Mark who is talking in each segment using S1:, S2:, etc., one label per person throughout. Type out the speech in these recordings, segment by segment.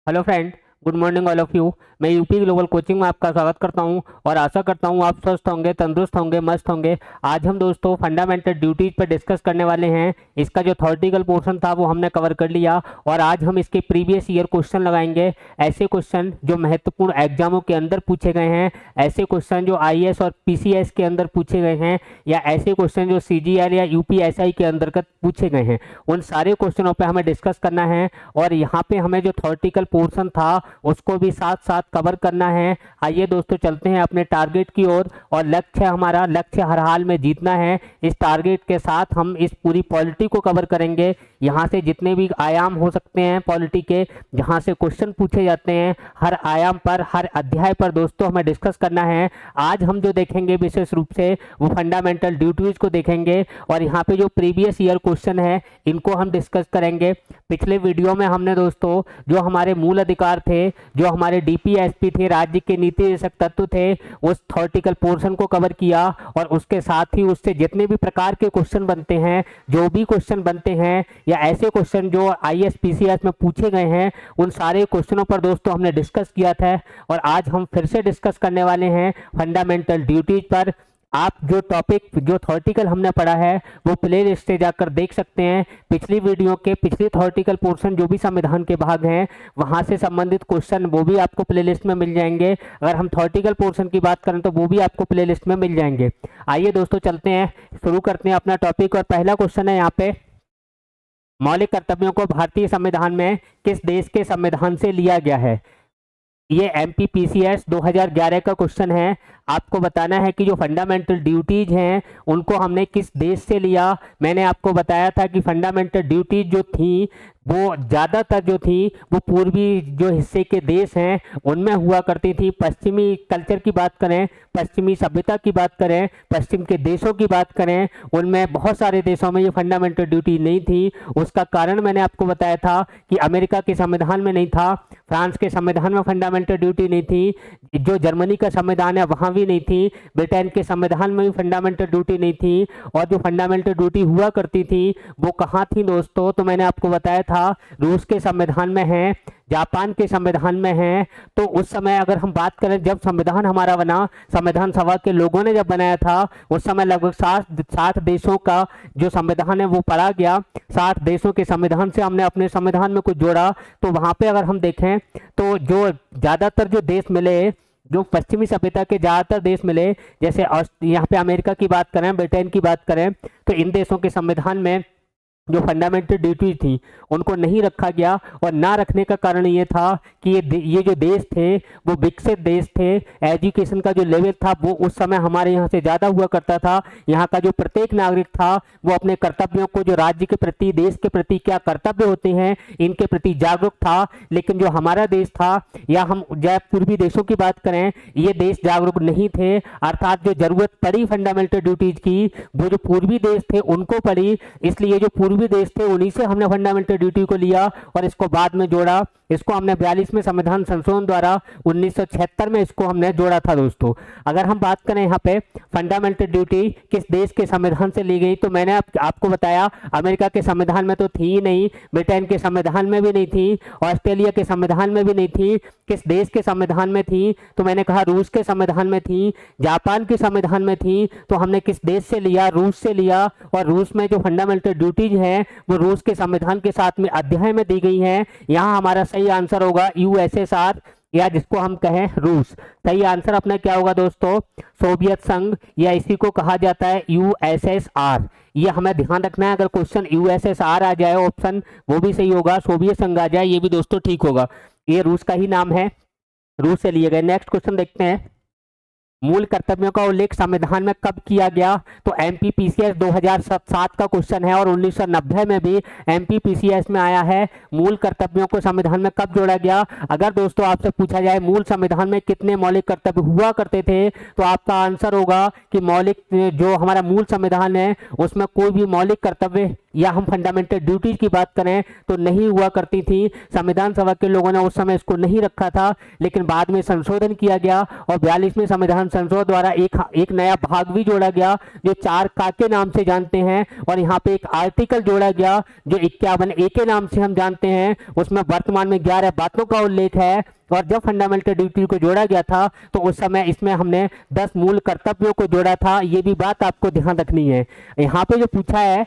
S1: Hello friend, good morning all of you. मैं UP global coaching में आपका स्वागत करता हूं और आशा करता हूं आप स्वस्थ होंगे, तंदुरुस्त होंगे, मस्त होंगे। आज हम दोस्तों फंडामेंटल ड्यूटीज पर डिस्कस करने वाले हैं। इसका जो थ्योरेटिकल पोर्शन था वो हमने कवर कर लिया और आज हम इसके प्रीवियस ईयर क्वेश्चन लगाएंगे। ऐसे क्वेश्चन जो महत्वपूर्ण एग्जामों के अंदर पूछे गए हैं, ऐसे क्वेश्चन जो आईएएस और पीसीएस के अंदर पूछे गए हैं, या ऐसे क्वेश्चन जो सीजीएल या यूपीएसआई के अंतर्गत पूछे गए हैं, उन सारे क्वेश्चनों पर हमें डिस्कस करना है। और यहाँ पे हमें जो थ्योरेटिकल पोर्शन था उसको भी साथ साथ कवर करना है। आइए दोस्तों चलते हैं अपने टारगेट की ओर। और लक्ष्य हमारा, लक्ष्य हर हाल में जीतना है। इस टारगेट के साथ हम इस पूरी पॉलिटी को कवर करेंगे। यहाँ से जितने भी आयाम हो सकते हैं पॉलिटी के, जहाँ से क्वेश्चन पूछे जाते हैं, हर आयाम पर, हर अध्याय पर दोस्तों हमें डिस्कस करना है। आज हम जो देखेंगे विशेष रूप से वो फंडामेंटल ड्यूटीज को देखेंगे और यहाँ पे जो प्रीवियस ईयर क्वेश्चन है इनको हम डिस्कस करेंगे। पिछले वीडियो में हमने दोस्तों जो हमारे मूल अधिकार थे, जो हमारे डीपीएसपी थे, राज्य के नीति निर्देशक तत्व थे, उस थ्योरेटिकल पोर्शन को कवर किया। और उसके साथ ही उससे जितने भी प्रकार के क्वेश्चन बनते हैं, जो भी क्वेश्चन बनते हैं या ऐसे क्वेश्चन जो आईएएस पीसीएस में पूछे गए हैं, उन सारे क्वेश्चनों पर दोस्तों हमने डिस्कस किया था। और आज हम फिर से डिस्कस करने वाले हैं फंडामेंटल ड्यूटीज पर। आप जो टॉपिक, जो थ्योरेटिकल हमने पढ़ा है वो प्ले लिस्ट से जाकर देख सकते हैं। पिछली वीडियो के पिछले थ्योरेटिकल पोर्शन जो भी संविधान के भाग हैं वहां से संबंधित क्वेश्चन वो भी आपको प्ले लिस्ट में मिल जाएंगे। अगर हम थ्योरेटिकल पोर्शन की बात करें तो वो भी आपको प्ले लिस्ट में मिल जाएंगे। आइए दोस्तों चलते हैं, शुरू करते हैं अपना टॉपिक। और पहला क्वेश्चन है यहाँ पे, मौलिक कर्तव्यों को भारतीय संविधान में किस देश के संविधान से लिया गया है। ये एमपीपीसीएस 2011 का क्वेश्चन है। आपको बताना है कि जो फंडामेंटल ड्यूटीज हैं उनको हमने किस देश से लिया। मैंने आपको बताया था कि फंडामेंटल ड्यूटीज जो थी वो ज़्यादातर जो थी वो पूर्वी जो हिस्से के देश हैं उनमें हुआ करती थी। पश्चिमी कल्चर की बात करें, पश्चिमी सभ्यता की बात करें, पश्चिम के देशों की बात करें, उनमें बहुत सारे देशों में ये फंडामेंटल ड्यूटी नहीं थी। उसका कारण मैंने आपको बताया था कि अमेरिका के संविधान में नहीं था, फ्रांस के संविधान में फंडामेंटल ड्यूटी नहीं थी, जो जर्मनी का संविधान है वहाँ भी नहीं थी, ब्रिटेन के संविधान में भी फंडामेंटल ड्यूटी नहीं थी। और जो फंडामेंटल ड्यूटी हुआ करती थी वो कहाँ थी दोस्तों, तो मैंने आपको बताया था रूस के संविधान में है, जापान के संविधान में है। तो उस समय अगर हम बात करें जब संविधान हमारा बना, संविधान सभा के लोगों ने जब बनाया था, उस समय लगभग 60 देशों का जो संविधान है वो पढ़ा गया। 60 देशों के संविधान से हमने अपने संविधान में कुछ जोड़ा। तो वहां पे अगर हम देखें तो जो ज्यादातर जो देश मिले, जो पश्चिमी सभ्यता के ज्यादातर देश मिले, जैसे यहाँ पे अमेरिका की बात करें, ब्रिटेन की बात करें, तो इन देशों के संविधान में जो फंडामेंटल ड्यूटी थी उनको नहीं रखा गया। और ना रखने का कारण ये था कि ये जो देश थे वो विकसित देश थे। एजुकेशन का जो लेवल था वो उस समय हमारे यहाँ से ज़्यादा हुआ करता था। यहाँ का जो प्रत्येक नागरिक था वो अपने कर्तव्यों को, जो राज्य के प्रति, देश के प्रति क्या कर्तव्य होते हैं, इनके प्रति जागरूक था। लेकिन जो हमारा देश था, या हम जब पूर्वी देशों की बात करें, ये देश जागरूक नहीं थे। अर्थात जो जरूरत पड़ी फंडामेंटल ड्यूटीज की वो जो पूर्वी देश थे उनको पड़ी। इसलिए जो पूर्वी देश थे उन्हीं से हमने फंडामेंटल ड्यूटी को लिया और इसको बाद में जोड़ा। इसको हमने 42वें संविधान संशोधन द्वारा 1976 में इसको हमने जोड़ा था दोस्तों। अगर हम बात करें यहाँ पे फंडामेंटल ड्यूटी किस देश के संविधान से ली गई, तो मैंने आपको बताया अमेरिका के संविधान में तो थी ही नहीं, ब्रिटेन के संविधान में भी नहीं थी, ऑस्ट्रेलिया के संविधान में भी नहीं थी। किस देश के संविधान में थी, तो मैंने कहा रूस के संविधान में थी, जापान के संविधान में थी। तो हमने किस देश से लिया, रूस से लिया। और रूस में जो फंडामेंटल ड्यूटीज है वो रूस के संविधान के साथ में अध्याय में दी गई है। यहाँ हमारा सही आंसर होगा यूएसएसआर, या जिसको हम कहें रूस। सही आंसर अपना क्या होगा दोस्तों, सोवियत संघ, या इसी को कहा जाता है यूएसएसआर। ये हमें ध्यान रखना है। अगर क्वेश्चन यूएसएसआर आ जाए ऑप्शन, वो भी सही होगा, सोवियत संघ आ जाए ये भी दोस्तों ठीक होगा। ये रूस का ही नाम है, रूस से लिए गए। नेक्स्ट क्वेश्चन देखते हैं, मूल कर्तव्यों का उल्लेख संविधान में कब किया गया, तो एमपीपीसीएस 2007 का क्वेश्चन है। और 1990 में भी एमपीपीसीएस में आया है, मूल कर्तव्यों को संविधान में कब जोड़ा गया। अगर दोस्तों आपसे पूछा जाए मूल संविधान में कितने मौलिक कर्तव्य हुआ करते थे, तो आपका आंसर होगा कि मौलिक, जो हमारा मूल संविधान है उसमें कोई भी मौलिक कर्तव्य या हम फंडामेंटल ड्यूटीज की बात करें तो नहीं हुआ करती थी। संविधान सभा के लोगों ने उस समय इसको नहीं रखा था, लेकिन बाद में संशोधन किया गया और 42वें संविधान संशोधन द्वारा एक नया भाग भी जोड़ा गया जो 4 के नाम से जानते हैं, और यहाँ पे एक आर्टिकल जोड़ा गया जो 51A के नाम से हम जानते हैं। उसमें वर्तमान में 11 बातों का उल्लेख है, और जब फंडामेंटल ड्यूटी को जोड़ा गया था तो उस समय इसमें हमने 10 मूल कर्तव्यों को जोड़ा था। ये भी बात आपको ध्यान रखनी है। यहाँ पे जो पूछा है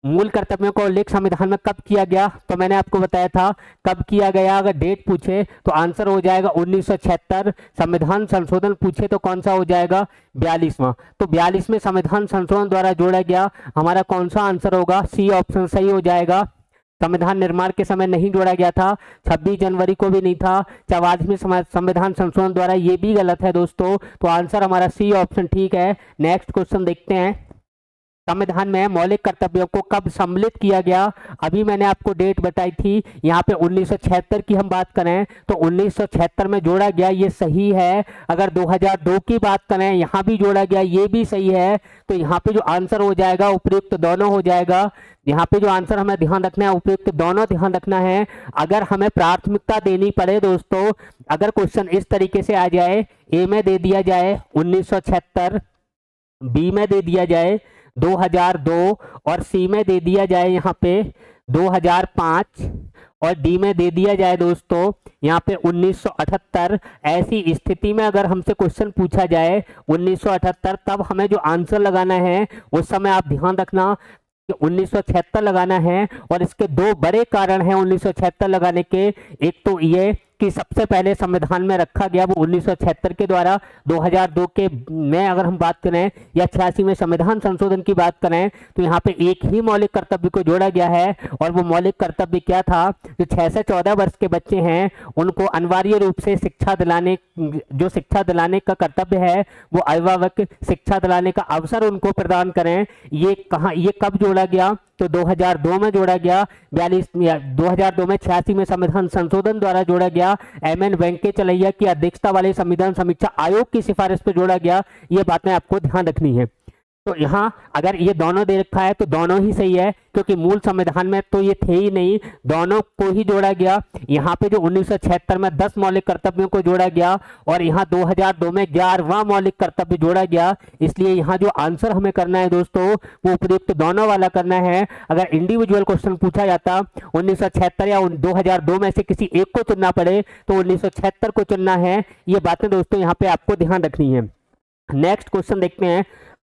S1: मूल कर्तव्यों का उल्लेख संविधान में कब किया गया, तो मैंने आपको बताया था कब किया गया। अगर डेट पूछे तो आंसर हो जाएगा 1976। संविधान संशोधन पूछे तो कौन सा हो जाएगा, 42वां। तो 42वें संविधान संशोधन द्वारा जोड़ा गया, हमारा कौन सा आंसर होगा, सी ऑप्शन सही हो जाएगा। संविधान निर्माण के समय नहीं जोड़ा गया था, 26 जनवरी को भी नहीं था। 44वें संविधान संशोधन द्वारा, ये भी गलत है दोस्तों, तो आंसर हमारा सी ऑप्शन ठीक है। नेक्स्ट क्वेश्चन देखते हैं, संविधान में मौलिक कर्तव्यों को कब सम्मिलित किया गया। अभी मैंने आपको डेट बताई थी, यहाँ पे 1976 की हम बात करें तो 1976 में जोड़ा गया, ये सही है। अगर 2002 की बात करें, यहाँ भी जोड़ा गया, ये भी सही है। तो यहाँ पे जो आंसर हो जाएगा उपयुक्त दोनों हो जाएगा। यहाँ पे जो आंसर हमें ध्यान रखना है उपयुक्त दोनों ध्यान रखना है। अगर हमें प्राथमिकता देनी पड़े दोस्तों, अगर क्वेश्चन इस तरीके से आ जाए, ए में दे दिया जाए 1976, बी में दे दिया जाए 2002 और सी में दे दिया जाए यहाँ पे 2005 और डी में दे दिया जाए दोस्तों यहाँ पे 1978, ऐसी स्थिति में अगर हमसे क्वेश्चन पूछा जाए 1978, तब हमें जो आंसर लगाना है उस समय आप ध्यान रखना कि 1976 लगाना है। और इसके 2 बड़े कारण हैं 1976 लगाने के। एक तो ये कि सबसे पहले संविधान में रखा गया वो 1976 के द्वारा, 2002 के में अगर हम बात करें या 86 में संविधान संशोधन की बात करें तो यहाँ पे एक ही मौलिक कर्तव्य को जोड़ा गया है। और वो मौलिक कर्तव्य क्या था, जो 6 से 14 वर्ष के बच्चे हैं उनको अनिवार्य रूप से शिक्षा दिलाने का कर्तव्य है, वो अभिभावक शिक्षा दिलाने का अवसर उनको प्रदान करें। ये कब जोड़ा गया, तो 2002 में जोड़ा गया। 2002 में 86 में संविधान संशोधन द्वारा जोड़ा गया। एम.एन. वेंकटचलैया की अध्यक्षता वाले संविधान समीक्षा आयोग की सिफारिश पर जोड़ा गया। ये बातें आपको ध्यान रखनी है। तो यहाँ अगर ये दोनों दे रखा है तो दोनों ही सही है, क्योंकि मूल संविधान में तो ये थे ही नहीं, दोनों को ही जोड़ा गया। यहाँ पे जो 1976 में 10 मौलिक कर्तव्यों को जोड़ा गया और यहाँ 2002 में 11वां मौलिक कर्तव्य जोड़ा गया। इसलिए यहाँ जो आंसर हमें करना है दोस्तों वो उपयुक्त दोनों वाला करना है। अगर इंडिविजुअल क्वेश्चन पूछा जाता 1976 या 2002 में से किसी एक को चुनना पड़े तो 1976 को चुनना है। ये बातें दोस्तों यहाँ पे आपको ध्यान रखनी है। नेक्स्ट क्वेश्चन देखते हैं,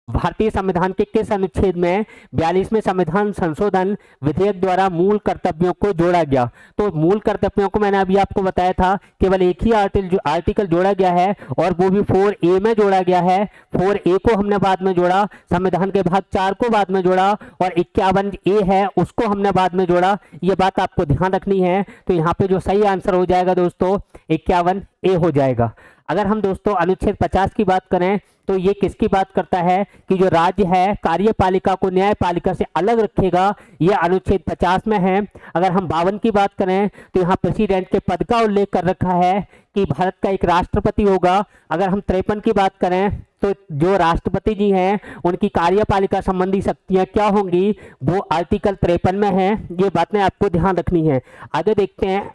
S1: भारतीय संविधान के किस अनुच्छेद में 42वें संविधान संशोधन विधेयक द्वारा मूल कर्तव्यों को जोड़ा गया। तो मूल कर्तव्यों को मैंने अभी आपको बताया था, केवल एक ही आर्टिकल जोड़ा गया है और वो भी 4A में जोड़ा गया है। 4A को हमने बाद में जोड़ा, संविधान के भाग 4 को बाद में जोड़ा और 51A है उसको हमने बाद में जोड़ा। ये बात आपको ध्यान रखनी है। तो यहाँ पे जो सही आंसर हो जाएगा दोस्तों 51A हो जाएगा। अगर हम दोस्तों अनुच्छेद 50 की बात करें तो ये किसकी बात करता है कि जो राज्य है कार्यपालिका को न्यायपालिका से अलग रखेगा, ये अनुच्छेद 50 में है। अगर हम 52 की बात करें तो यहाँ प्रेसिडेंट के पद का उल्लेख कर रखा है कि भारत का एक राष्ट्रपति होगा। अगर हम 53 की बात करें तो जो राष्ट्रपति जी हैं उनकी कार्यपालिका संबंधी शक्तियां क्या होंगी, वो आर्टिकल 53 में है। ये बातें आपको ध्यान रखनी है। आगे देखते हैं,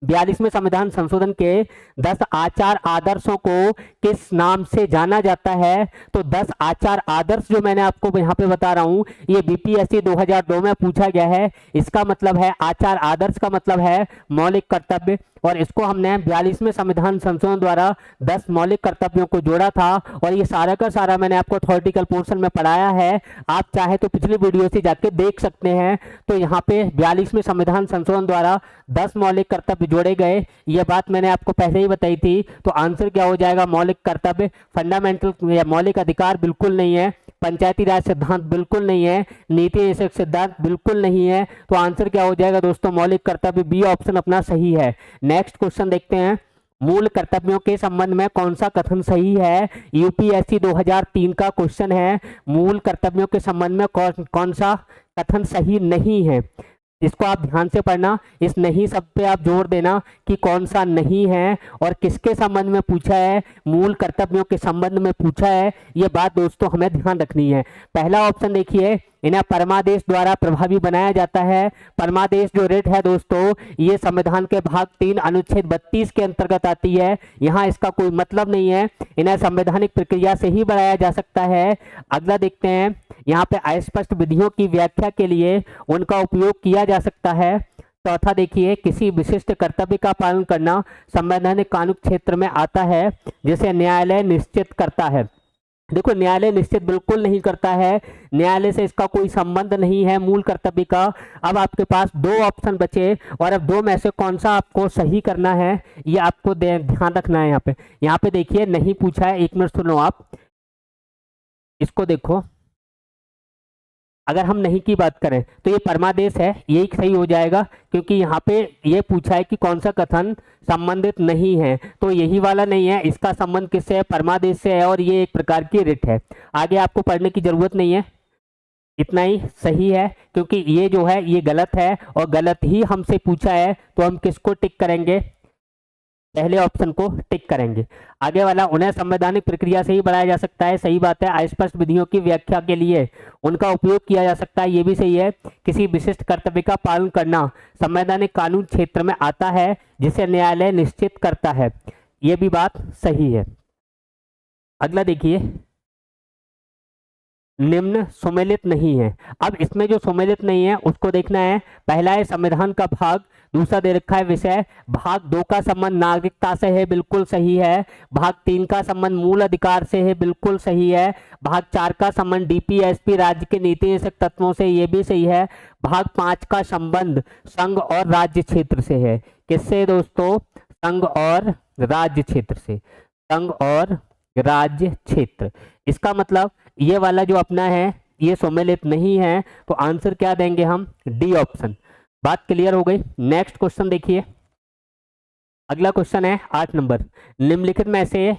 S1: 42वें संविधान संशोधन के 10 आचार आदर्शों को किस नाम से जाना जाता है। तो 10 आचार आदर्श जो मैंने आपको यहाँ पे बता रहा हूँ, ये बीपीएससी 2002 में पूछा गया है। इसका मतलब है आचार आदर्श का मतलब है मौलिक कर्तव्य, और इसको हमने 42वें संविधान संशोधन द्वारा 10 मौलिक कर्तव्यों को जोड़ा था। और ये सारा का सारा मैंने आपको थ्योरेटिकल पोर्शन में पढ़ाया है, आप चाहे तो पिछली वीडियो से जाके देख सकते हैं। तो यहाँ पे 42वें संविधान संशोधन द्वारा 10 मौलिक कर्तव्य जोड़े गए, ये बात मैंने आपको पहले ही बताई थी। तो आंसर क्या हो जाएगा, मौलिक कर्तव्य। फंडामेंटल या मौलिक अधिकार बिल्कुल नहीं है, पंचायती राज सिद्धांत बिल्कुल नहीं है, नीति आयोग सिद्धांत बिल्कुल नहीं है। तो आंसर क्या हो जाएगा दोस्तों, मौलिक कर्तव्य। बी ऑप्शन अपना सही है। नेक्स्ट क्वेश्चन देखते हैं, मूल कर्तव्यों के संबंध में कौन सा कथन सही है। यूपीएससी 2003 का क्वेश्चन है, मूल कर्तव्यों के संबंध में कौन सा कथन सही नहीं है। इसको आप ध्यान से पढ़ना, इस नहीं शब्द पे आप जोर देना कि कौन सा नहीं है और किसके संबंध में पूछा है, मूल कर्तव्यों के संबंध में पूछा है। ये बात दोस्तों हमें ध्यान रखनी है। पहला ऑप्शन देखिए, इन्हें परमादेश द्वारा प्रभावी बनाया जाता है। परमादेश जो रिट है दोस्तों, ये संविधान के भाग 3 अनुच्छेद 32 के अंतर्गत आती है। यहाँ इसका कोई मतलब नहीं है, इन्हें संवैधानिक प्रक्रिया से ही बनाया जा सकता है। अगला देखते हैं, यहाँ पे अस्पष्ट विधियों की व्याख्या के लिए उनका उपयोग किया जा सकता है। चौथा देखिए, किसी विशिष्ट कर्तव्य का पालन करना संवैधानिक कानून क्षेत्र में आता है जिसे न्यायालय निश्चित करता है। देखो, न्यायालय निश्चित बिल्कुल नहीं करता है, न्यायालय से इसका कोई संबंध नहीं है मूल कर्तव्य का। अब आपके पास दो ऑप्शन बचे और अब दो में से कौन सा आपको सही करना है ये आपको ध्यान रखना है। यहाँ पे देखिए नहीं पूछा है, 1 मिनट सुनो आप इसको देखो। अगर हम नहीं की बात करें तो ये परमादेश है, यही सही हो जाएगा, क्योंकि यहाँ पे ये पूछा है कि कौन सा कथन संबंधित नहीं है, तो यही वाला नहीं है। इसका संबंध किससे है? परमादेश से है और ये एक प्रकार की रिट है। आगे आपको पढ़ने की जरूरत नहीं है, इतना ही सही है, क्योंकि ये जो है ये गलत है और गलत ही हमसे पूछा है, तो हम किसको टिक करेंगे? पहले ऑप्शन को टिक करेंगे। आगे वाला, उन्हें संवैधानिक प्रक्रिया से ही बढ़ाया जा सकता है, सही बात है। अस्पष्ट विधियों की व्याख्या के लिए उनका उपयोग किया जा सकता है, ये भी सही है। किसी विशिष्ट कर्तव्य का पालन करना संवैधानिक कानून क्षेत्र में आता है जिसे न्यायालय निश्चित करता है, ये भी बात सही है। अगला देखिए, निम्न सुमेलित नहीं है। अब इसमें जो सुमेलित नहीं है उसको देखना है। पहला है संविधान का भाग, दूसरा दे रखा है विषय। भाग 2 का संबंध नागरिकता से है, बिल्कुल सही है। भाग 3 का संबंध मूल अधिकार से है, बिल्कुल सही है। भाग 4 का संबंध डीपीएसपी राज्य के नीति निषेध तत्वों से, ये भी सही है। भाग 5 का संबंध संघ और राज्य क्षेत्र से है। किससे दोस्तों? संघ और राज्य क्षेत्र से, संघ और राज्य क्षेत्र। इसका मतलब ये वाला जो अपना है ये सम्मिलित नहीं है, तो आंसर क्या देंगे हम? D option. बात क्लियर हो गई। नेक्स्ट क्वेश्चन देखिए, अगला क्वेश्चन है 8 नंबर। निम्नलिखित में से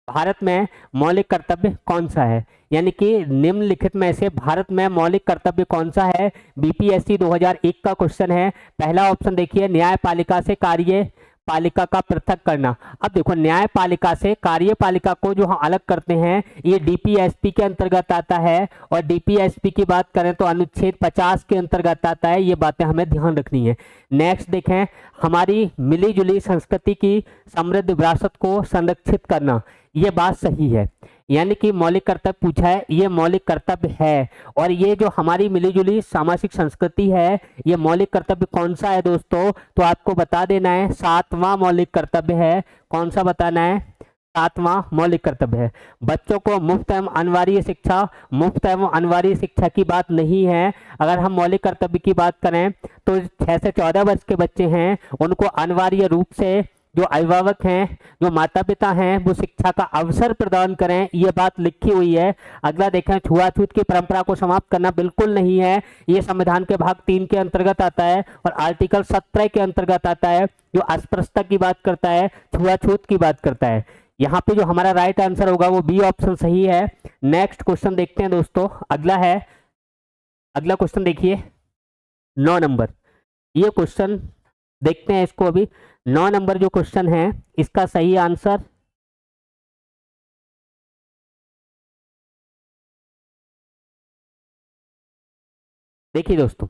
S1: भारत में मौलिक कर्तव्य कौन सा है? यानी कि निम्नलिखित में से भारत में मौलिक कर्तव्य कौन सा है? बीपीएससी 2001 का क्वेश्चन है। पहला ऑप्शन देखिए, न्यायपालिका से कार्यपालिका का पृथक करना। अब देखो, न्यायपालिका से कार्यपालिका को जो हम अलग करते हैं ये डीपीएसपी के अंतर्गत आता है, और डीपीएसपी की बात करें तो अनुच्छेद 50 के अंतर्गत आता है। ये बातें हमें ध्यान रखनी है। नेक्स्ट देखें, हमारी मिली जुली संस्कृति की समृद्ध विरासत को संरक्षित करना, ये बात सही है। यानी कि मौलिक कर्तव्य पूछा है, ये मौलिक कर्तव्य है। और ये जो हमारी मिलीजुली सामाजिक संस्कृति है, ये मौलिक कर्तव्य कौन सा है दोस्तों? तो आपको बता देना है, 7वां मौलिक कर्तव्य है। कौन सा बताना है? 7वां मौलिक कर्तव्य है। बच्चों को मुफ्त एवं अनिवार्य शिक्षा, मुफ्त एवं अनिवार्य शिक्षा की बात नहीं है। अगर हम मौलिक कर्तव्य की बात करें तो 6 से 14 वर्ष के बच्चे हैं, उनको अनिवार्य रूप से जो अभिभावक हैं, जो माता पिता हैं, वो शिक्षा का अवसर प्रदान करें, ये बात लिखी हुई है। अगला देखें, छुआछूत की परंपरा को समाप्त करना बिल्कुल नहीं है। ये संविधान के भाग 3 के अंतर्गत आता है और आर्टिकल 17 के अंतर्गत आता है, जो अस्पृश्यता की बात करता है, छुआछूत की बात करता है। यहाँ पे जो हमारा राइट आंसर होगा वो बी ऑप्शन सही है। नेक्स्ट क्वेश्चन देखते हैं दोस्तों, अगला है, अगला क्वेश्चन देखिए 9 नंबर। ये क्वेश्चन देखते हैं इसको अभी। 9 नंबर जो क्वेश्चन है इसका सही आंसर देखिए दोस्तों,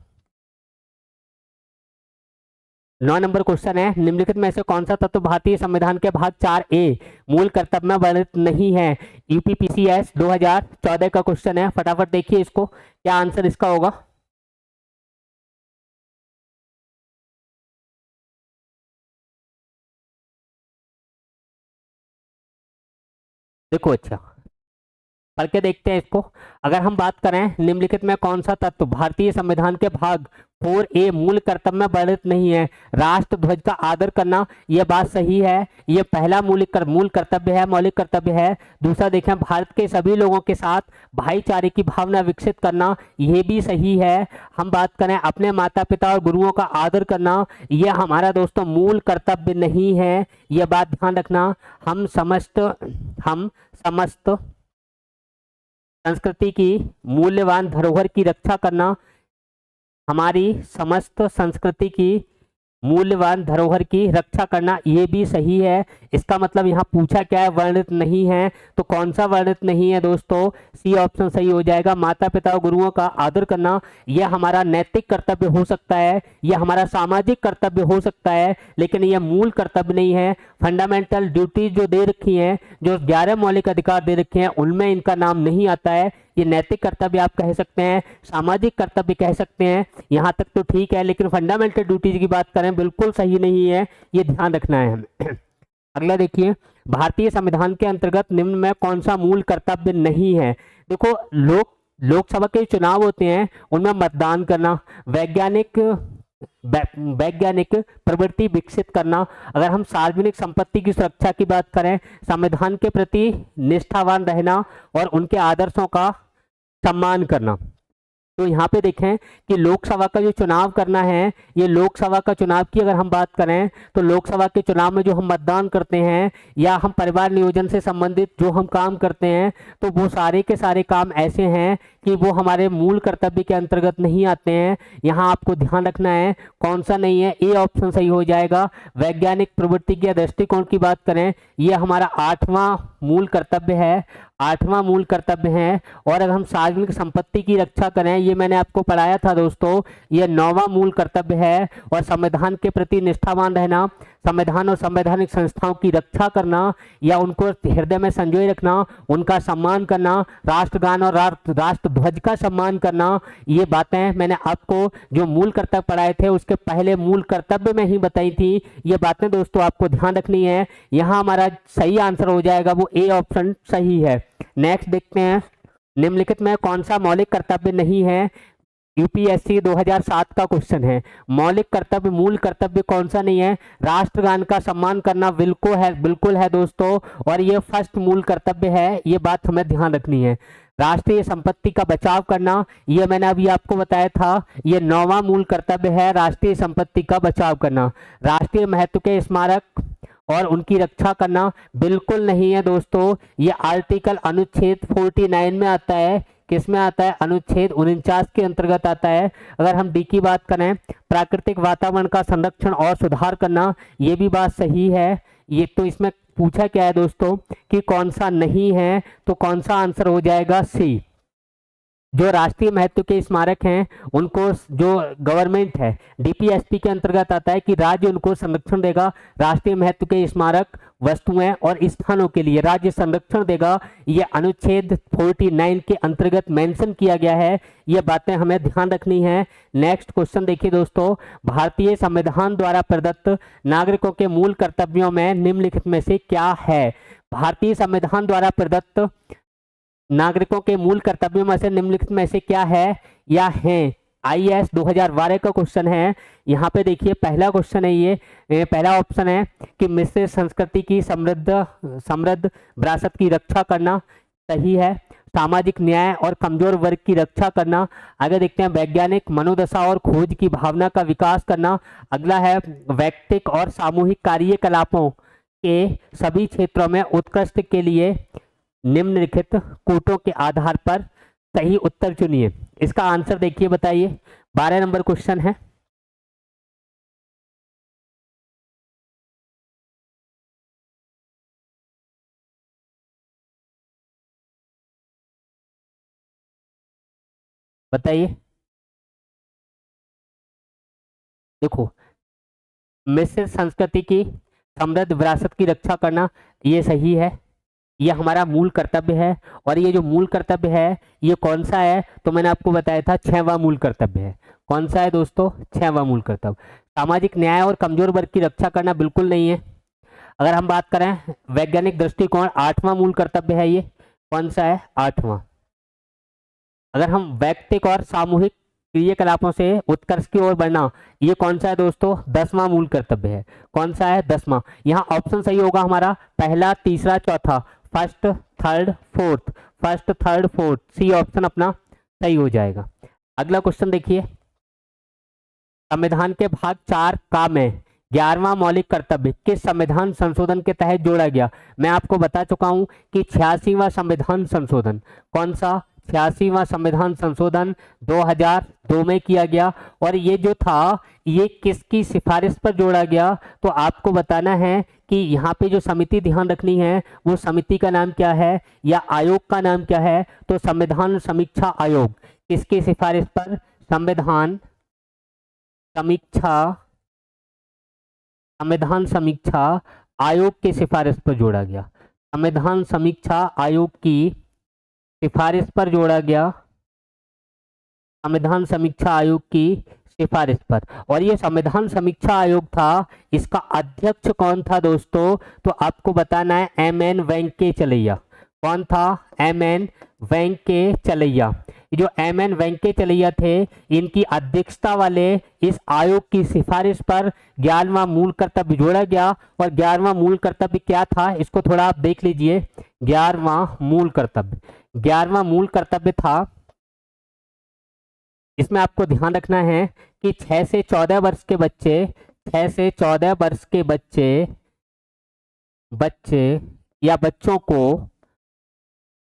S1: 9 नंबर क्वेश्चन है, निम्नलिखित में से कौन सा तत्व भारतीय संविधान के भाग 4A मूल कर्तव्य में वर्णित नहीं है? यूपीपीसीएस 2014 का क्वेश्चन है। फटाफट देखिए इसको, क्या आंसर इसका होगा? देखो, अच्छा पढ़ के देखते हैं इसको। अगर हम बात करें निम्नलिखित में कौन सा तत्व भारतीय संविधान के भाग 4A मूल कर्तव्य में वर्णित नहीं है? राष्ट्र ध्वज का आदर करना, यह बात सही है, यह पहला मूल कर्तव्य है, मौलिक कर्तव्य है। दूसरा देखें, भारत के सभी लोगों के साथ भाईचारे की भावना विकसित करना, यह भी सही है। हम बात करें अपने माता पिता और गुरुओं का आदर करना, यह हमारा दोस्तों मूल कर्तव्य नहीं है, यह बात ध्यान रखना। हम समस्त संस्कृति की मूल्यवान धरोहर की रक्षा करना, हमारी समस्त संस्कृति की मूल्यवान धरोहर की रक्षा करना, ये भी सही है। इसका मतलब यहाँ पूछा क्या है, वर्णित नहीं है, तो कौन सा वर्णित नहीं है दोस्तों, सी ऑप्शन सही हो जाएगा। माता पिता और गुरुओं का आदर करना, यह हमारा नैतिक कर्तव्य हो सकता है, यह हमारा सामाजिक कर्तव्य हो सकता है, लेकिन यह मूल कर्तव्य नहीं है। फंडामेंटल ड्यूटीज जो दे रखी हैं, जो 11 मौलिक अधिकार दे रखे हैं, उनमें इनका नाम नहीं आता है। ये नैतिक कर्तव्य आप कह सकते हैं, सामाजिक कर्तव्य कह सकते हैं, यहाँ तक तो ठीक है, लेकिन फंडामेंटल ड्यूटीज की बात करें बिल्कुल सही नहीं है, ये ध्यान रखना है हमें। अगला देखिए, भारतीय संविधान के अंतर्गत निम्न में कौन सा मूल कर्तव्य नहीं है। देखो, लोकसभा के चुनाव होते हैं, उनमें मतदान करना, वैज्ञानिक प्रवृत्ति विकसित करना, अगर हम सार्वजनिक संपत्ति की सुरक्षा की बात करें, संविधान के प्रति निष्ठावान रहना और उनके आदर्शों का सम्मान करना। तो यहाँ पे देखें कि लोकसभा का जो चुनाव करना है, ये लोकसभा का चुनाव की अगर हम बात करें तो लोकसभा के चुनाव में जो हम मतदान करते हैं या हम परिवार नियोजन से संबंधित जो हम काम करते हैं, तो वो सारे के सारे काम ऐसे हैं कि वो हमारे मूल कर्तव्य के अंतर्गत नहीं आते हैं। यहाँ आपको ध्यान रखना है कौन सा नहीं है, ए ऑप्शन सही हो जाएगा। वैज्ञानिक प्रवृत्ति या दृष्टिकोण की बात करें, ये हमारा 8वां मूल कर्तव्य है, 8वां मूल कर्तव्य है। और अगर हम सार्वजनिक संपत्ति की रक्षा करें, ये मैंने आपको पढ़ाया था दोस्तों, ये 9वां मूल कर्तव्य है। और संविधान के प्रति निष्ठावान रहना, संविधान और संवैधानिक संस्थाओं की रक्षा करना या उनको हृदय में संजोए रखना, उनका सम्मान करना, राष्ट्रगान और राष्ट्र ध्वज का सम्मान करना, ये बातें मैंने आपको जो मूल कर्तव्य पढ़ाए थे उसके पहले मूल कर्तव्य में ही बताई थी। ये बातें दोस्तों आपको ध्यान रखनी है। यहाँ हमारा सही आंसर हो जाएगा वो ए ऑप्शन सही है। नेक्स्ट देखते हैं, निम्नलिखित में कौन सा मौलिक कर्तव्य नहीं है। यूपीएससी 2007 का क्वेश्चन है। मौलिक कर्तव्य, मूल कर्तव्य कौन सा नहीं है। राष्ट्रगान का सम्मान करना बिल्कुल है दोस्तों, और ये फर्स्ट मूल कर्तव्य है, ये बात हमें ध्यान रखनी है। राष्ट्रीय संपत्ति का बचाव करना, ये मैंने अभी आपको बताया था, ये 9वां मूल कर्तव्य है, राष्ट्रीय संपत्ति का बचाव करना। राष्ट्रीय महत्व के स्मारक और उनकी रक्षा करना बिल्कुल नहीं है दोस्तों, ये आर्टिकल अनुच्छेद 49 में आता है। किस में आता है, अनुच्छेद 49 के अंतर्गत आता है। अगर हम डी की बात करें, प्राकृतिक वातावरण का संरक्षण और सुधार करना, ये भी बात सही है। ये तो इसमें पूछा क्या है दोस्तों कि कौन सा नहीं है, तो कौन सा आंसर हो जाएगा, सी। जो राष्ट्रीय महत्व के स्मारक हैं उनको जो गवर्नमेंट है, डीपीएसपी के अंतर्गत आता है कि राज्य उनको संरक्षण देगा। राष्ट्रीय महत्व के स्मारक, वस्तुएं और स्थानों के लिए राज्य संरक्षण देगा, ये अनुच्छेद 49 के अंतर्गत मेंशन किया गया है। ये बातें हमें ध्यान रखनी है। नेक्स्ट क्वेश्चन देखिए दोस्तों, भारतीय संविधान द्वारा प्रदत्त नागरिकों के मूल कर्तव्यों में निम्नलिखित में से क्या है। भारतीय संविधान द्वारा प्रदत्त नागरिकों के मूल कर्तव्यों में से निम्नलिखित में से क्या है या हैं। आईएएस 2012 का क्वेश्चन है। यहाँ पे देखिए पहला क्वेश्चन है, ये पहला ऑप्शन है कि मिश्रित संस्कृति की समृद्ध विरासत की रक्षा करना, सही है। सामाजिक न्याय और कमजोर वर्ग की रक्षा करना। आगे देखते हैं, वैज्ञानिक मनोदशा और खोज की भावना का विकास करना। अगला है वैयक्तिक और सामूहिक कार्यकलापों के सभी क्षेत्रों में उत्कृष्ट के लिए निम्नलिखित कूटों के आधार पर सही उत्तर चुनिए। इसका आंसर देखिए, बताइए। 12 नंबर क्वेश्चन है। बताइए। देखो, मिश्रित संस्कृति की समृद्ध विरासत की रक्षा करना, ये सही है, ये हमारा मूल कर्तव्य है। और ये जो मूल कर्तव्य है ये कौन सा है, तो मैंने आपको बताया था 6वां मूल कर्तव्य है। कौन सा है दोस्तों, 6वां मूल कर्तव्य। सामाजिक न्याय और कमजोर वर्ग की रक्षा करना बिल्कुल नहीं है। अगर हम बात करें वैज्ञानिक दृष्टिकोण, 8वां मूल कर्तव्य है, ये कौन सा है, 8वां। अगर हम वैयक्तिक और सामूहिक क्रियाकलापों से उत्कर्ष की ओर बढ़ना, ये कौन सा है दोस्तों, 10वां मूल कर्तव्य है। कौन सा है, 10वां। यहाँ ऑप्शन सही होगा हमारा पहला, तीसरा, चौथा, first, third, fourth, first, third, fourth, C option अपना सही हो जाएगा। अगला क्वेश्चन देखिए, संविधान के भाग 4 का में 11वां मौलिक कर्तव्य किस संविधान संशोधन के तहत जोड़ा गया। मैं आपको बता चुका हूं कि 86वां संविधान संशोधन, कौन सा, 86वां संविधान संशोधन 2002 में किया गया। और ये जो था ये किसकी सिफारिश पर जोड़ा गया, तो आपको बताना है कि यहाँ पे जो समिति ध्यान रखनी है वो समिति का नाम क्या है या आयोग का नाम क्या है, तो संविधान समीक्षा आयोग। किसकी सिफारिश पर? संविधान समीक्षा आयोग की सिफारिश पर जोड़ा गया। संविधान समीक्षा आयोग की सिफारिश पर जोड़ा गया, संविधान समीक्षा आयोग की सिफारिश पर। और ये संविधान समीक्षा आयोग था, इसका अध्यक्ष कौन था दोस्तों, तो आपको बताना है एम.एन. वेंकटेचलैया। कौन था? एम.एन. वेंकटेचलैया। जो एम.एन. वेंकटेचलैया थे, इनकी अध्यक्षता वाले इस आयोग की सिफारिश पर 11वां मूल कर्तव्य जोड़ा गया। और 11वां मूल कर्तव्य क्या था, इसको थोड़ा आप देख लीजिए। 11वां मूल कर्तव्य था, इसमें आपको ध्यान रखना है कि 6 से 14 वर्ष के बच्चे या बच्चों को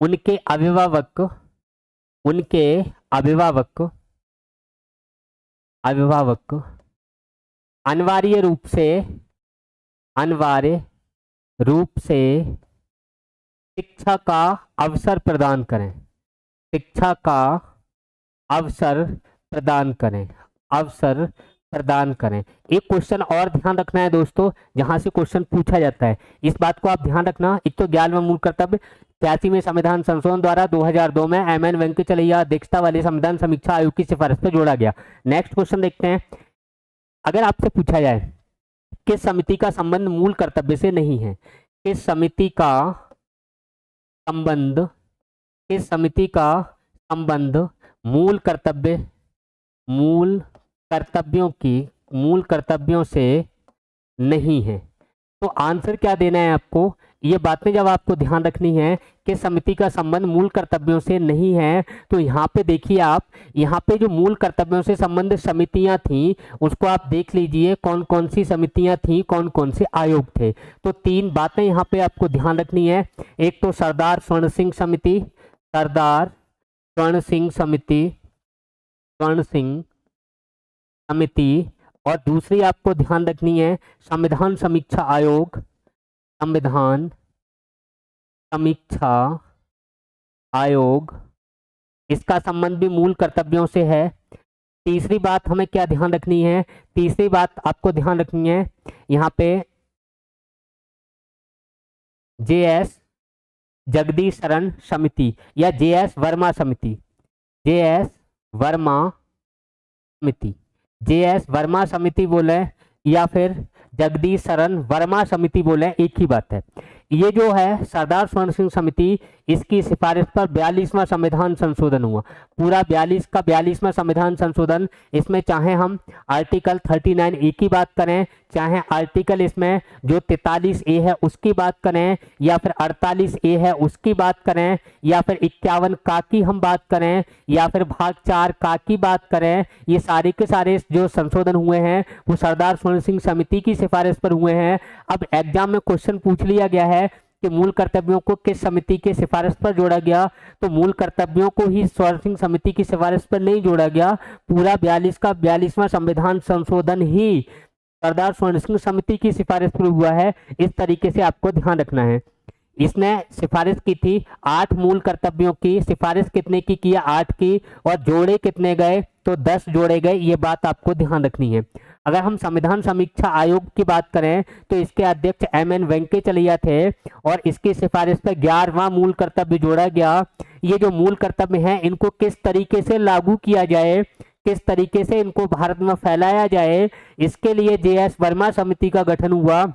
S1: उनके अभिभावक अनिवार्य रूप से शिक्षा का अवसर प्रदान करें। एक क्वेश्चन और ध्यान रखना है दोस्तों, जहां से क्वेश्चन पूछा जाता है, इस बात को आप ध्यान रखना। एक तो 11वां मूल कर्तव्य 86वें संविधान संशोधन द्वारा 2002 में एम.एन. वेंकटेचलैया अध्यक्षता वाले संविधान समीक्षा आयोग की सिफारिश पर जोड़ा गया। नेक्स्ट क्वेश्चन देखते हैं। अगर आपसे पूछा जाए किस समिति का संबंध मूल कर्तव्य से नहीं है, किस समिति का संबंध मूल कर्तव्यों से नहीं है, तो आंसर क्या देना है आपको, ये बातें जब आपको ध्यान रखनी है कि समिति का संबंध मूल कर्तव्यों से नहीं है, तो यहाँ पे देखिए आप, यहाँ पे जो मूल कर्तव्यों से संबंधित समितियां थी उसको आप देख लीजिए, कौन कौन सी समितियां थी, कौन कौन से आयोग थे। तो 3 बातें यहाँ पे आपको ध्यान रखनी है। एक तो सरदार स्वर्ण सिंह समिति, और दूसरी आपको ध्यान रखनी है संविधान समीक्षा आयोग, इसका संबंध भी मूल कर्तव्यों से है। तीसरी बात हमें क्या ध्यान रखनी है, तीसरी बात आपको ध्यान रखनी है यहाँ पे जे.एस. जगदीश शरण समिति या जे.एस. वर्मा समिति बोले या फिर जगदीश शरण वर्मा समिति बोले, एक ही बात है। ये जो है सरदार स्वर्ण सिंह समिति, इसकी सिफारिश पर 42वां संविधान संशोधन हुआ। पूरा 42वां संविधान संशोधन, इसमें चाहे हम आर्टिकल 39A की बात करें, चाहे आर्टिकल इसमें जो 43A है उसकी बात करें, या फिर 48A है उसकी बात करें, या फिर 51 का की हम बात करें, या फिर भाग 4 का की बात करें, ये सारे के सारे जो संशोधन हुए हैं वो सरदार स्वर्ण सिंह समिति की सिफारिश पर हुए हैं। अब एग्जाम में क्वेश्चन पूछ लिया गया है कि मूल कर्तव्यों को किस समिति के सिफारिश पर जोड़ा गया, तो मूल कर्तव्यों को ही स्वर्ण सिंह समिति की सिफारिश पर नहीं जोड़ा गया। पूरा 42वां संविधान संशोधन ही सरदार स्वर्ण सिंह समिति की सिफारिश पर हुआ है। इस तरीके से आपको ध्यान रखना है। इसने सिफारिश की थी 8 मूल कर्तव्यों की, सिफारिश कितने की है 8 की, और जोड़े कितने गए, तो 10 जोड़े गए। ये बात आपको ध्यान रखनी है। अगर हम संविधान समीक्षा आयोग की बात करें तो इसके अध्यक्ष एम.एन. वेंकटेचलैया थे, और इसकी सिफारिश पर 11वां मूल कर्तव्य जोड़ा गया। ये जो मूल कर्तव्य हैं इनको किस तरीके से लागू किया जाए, किस तरीके से इनको भारत में फैलाया जाए, इसके लिए जे.एस. वर्मा समिति का गठन हुआ,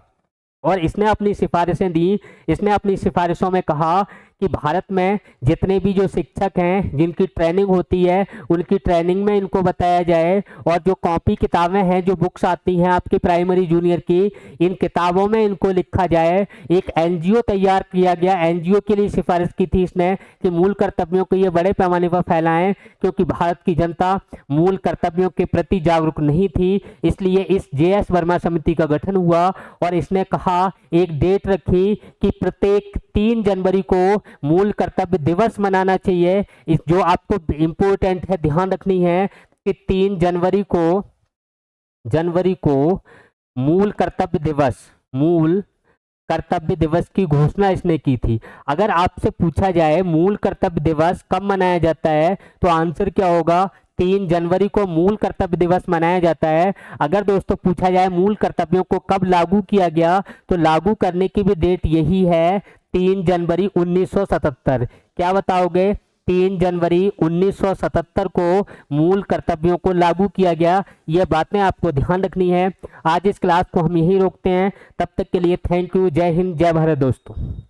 S1: और इसने अपनी सिफारिशें दी। इसने अपनी सिफारिशों में कहा कि भारत में जितने भी जो शिक्षक हैं जिनकी ट्रेनिंग होती है उनकी ट्रेनिंग में इनको बताया जाए, और जो कॉपी किताबें हैं, जो बुक्स आती हैं आपकी प्राइमरी जूनियर की, इन किताबों में इनको लिखा जाए। एक एनजीओ तैयार किया गया, एनजीओ के लिए सिफारिश की थी इसने कि मूल कर्तव्यों को ये बड़े पैमाने पर फैलाएं, क्योंकि भारत की जनता मूल कर्तव्यों के प्रति जागरूक नहीं थी। इसलिए इस जे.एस. वर्मा समिति का गठन हुआ, और इसने कहा, एक डेट रखी कि प्रत्येक 3 जनवरी को मूल कर्तव्य दिवस मनाना चाहिए। इस जो आपको इम्पोर्टेंट है, ध्यान रखनी है कि 3 जनवरी को मूल कर्तव्य दिवस की घोषणा इसने की थी। अगर आपसे पूछा जाए मूल कर्तव्य दिवस कब मनाया जाता है, तो आंसर क्या होगा? 3 जनवरी को मूल कर्तव्य दिवस मनाया जाता है। अगर दोस्तों पूछा जाए मूल कर्तव्यों को कब लागू किया गया, तो लागू करने की भी डेट यही है, 3 जनवरी 1977। क्या बताओगे? 3 जनवरी 1977 को मूल कर्तव्यों को लागू किया गया। ये बातें आपको ध्यान रखनी है। आज इस क्लास को हम यहीं रोकते हैं। तब तक के लिए थैंक यू। जय हिंद, जय भारत दोस्तों।